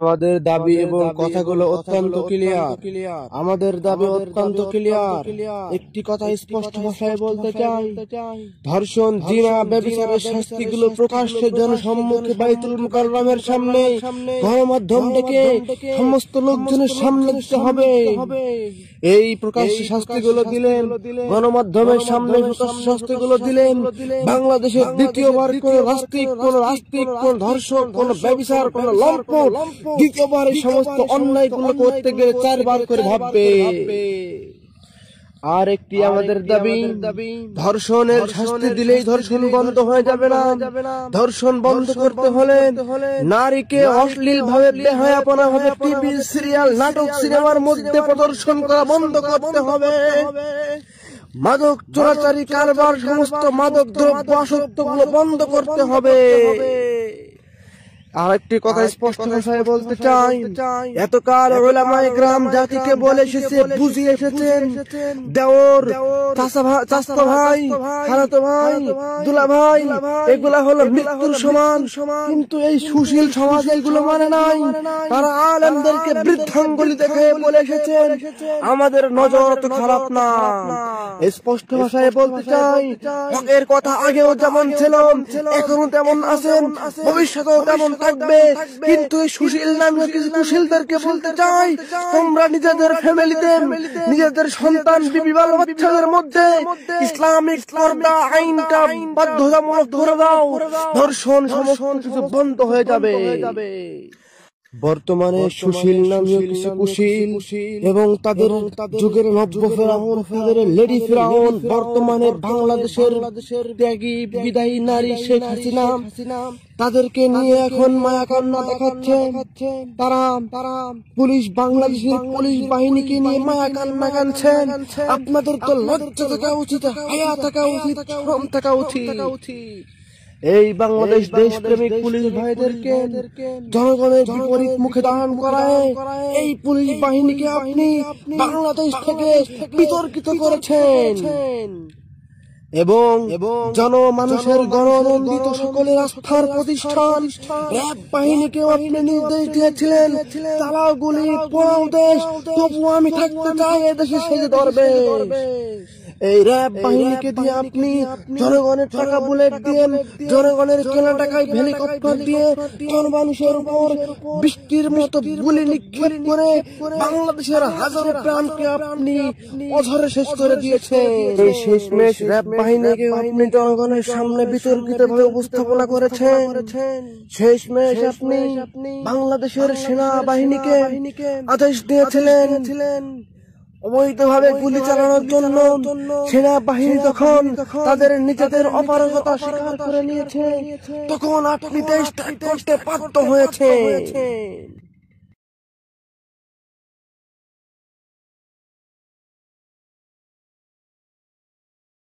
আমাদের দাবি এবং কথাগুলো অত্যন্ত ক্লিয়ার। আমাদের দাবি অত্যন্ত ক্লিয়ার। একটি কথা স্পষ্ট ভাষায় বলতে চাই, ধর্ষণ, জিনা, ব্যভিচারের শাস্তিগুলো প্রকাশ্যে জনসম্মুখে বাইতুল মুকাররমের সামনে গণমাধ্যম ডেকে সমস্ত লোকজনের সামনে দিতে হবে। এই প্রকাশ্য শাস্তিগুলো দিলেন, গণমাধ্যমের সামনে প্রকাশ্য শাস্তিগুলো দিলেন, বাংলাদেশের দ্বিতীয়বার কোন নাস্তিক, কোন ধর্ষক, কোন ব্যভিচার, কোন লম্পট দ্বিতীয়বার এই সমস্ত অন্যায়গুলো করতে গেলে 4 বার করে ভাববে। আর একটি আমাদের দাবি, ধর্ষণের শাস্তি দিলেই ধর্ষণ বন্ধ হয়ে যাবে না। ধর্ষণ বন্ধ করতে হলে নারীকে অশ্লীল ভাবে বেহায়াপনা ভাবে টিভি, সিরিয়াল, নাটক, সিনেমার মধ্যে প্রদর্শন করা বন্ধ করতে হবে। মাদক চোরাচারি কারবার, সমস্ত মাদক দ্রব্য আসক্তগুলো বন্ধ করতে হবে। আরেকটি কথা স্পষ্ট ভাষায় বলতে চাই, এতকাল উলামায়ে কেরাম জাতিকে বলে এসেছে, বুঝিয়ে এসেছেন, দেওর, চাচা ভাই, খালাতো ভাই, দুলা ভাই, এগুলা হলো মৃত্যুর সমান। কিন্তু এই সুশীল সমাজ এগুলো মানে নাই। তারা আলেমদেরকে বৃদ্ধাঙ্গুলি দেখে বলে এসেছেন, আমাদের নজর তো খারাপ না। স্পষ্ট ভাষায় বলতে চাই, হকের কথা আগেও যেমন ছিল, এখনো তেমন আছেন, ভবিষ্যতেও তেমন থাকবে। কিন্তু এই সুশীল নামে কিছু কুশীলদেরকে বলতে চাই, তোমরা নিজেদের ফ্যামিলিতে, নিজেদের সন্তান, বিবি, বাল বাচ্চাদের মধ্যে ইসলামিক পর্দা আইনটা বাধ্যতামূলক করে দাও, ধর্ষণ সমস্ত কিছু বন্ধ হয়ে যাবে। বর্তমানে সুশীল নামীয় কিছু কুশীল এবং তাদের যুগের নব্য ফেরাউন, তাদের লেডি ফেরাউন, বর্তমানে বাংলাদেশের ত্যাগী বিদায়ী নারী শেখ হাসিনা, তাদেরকে নিয়ে এখন মায়া কান্না দেখাচ্ছে। তারা বাংলাদেশের পুলিশ বাহিনীকে নিয়ে মায়া কান্না কাঁদছেন। আপনাদের তো লজ্জা থাকা উচিত, হায়া থাকা উচিত, শরম থাকা উচিত। এই বাংলাদেশ দেশপ্রেমিক পুলিশ ভাইদেরকে জনগণের বিপরীত মুখে দাঁড়ান করায় এই পুলিশ বাহিনীকে আপনি বাংলাদেশ থেকে বিতর্কিত করেছেন এবং জনমানুষের গণনন্দিত সকলের আস্থার প্রতিষ্ঠান র‍্যাব বাহিনীকেও আপনি নির্দেশ দিয়েছিলেন, চালাও গুলি, পোড়াও দেশ, তবু আমি থাকতে চাই এদেশে সেজে ধরবে। এই র‍্যাব বাহিনীকে দিয়ে আপনি জনগণের টাকা বুলেট দিয়ে, জনগণের কেনা টাকায় হেলিকপ্টার দিয়ে জনমানুষের উপর বৃষ্টির মতো গুলি নিক্ষেপ করে বাংলাদেশের হাজারো প্রাণকে আপনি অঝরে শেষ করে দিয়েছেন। এই শেষমেশ র‍্যাব বাহিনীকে আপনি জনগণের সামনে বিতর্কিত ভাবে উপস্থাপনা করেছেন। শেষমেশ আপনি বাংলাদেশের সেনা বাহিনীকে আদেশ দিয়েছিলেন অবৈধভাবে গুলি চালানোর জন্য। সেনাবাহিনী তখন তাদের নিজেদের অপারগতা স্বীকার করে নিয়েছে, তখন আপনি দেশ ত্যাগ করতে বাধ্য হয়েছে।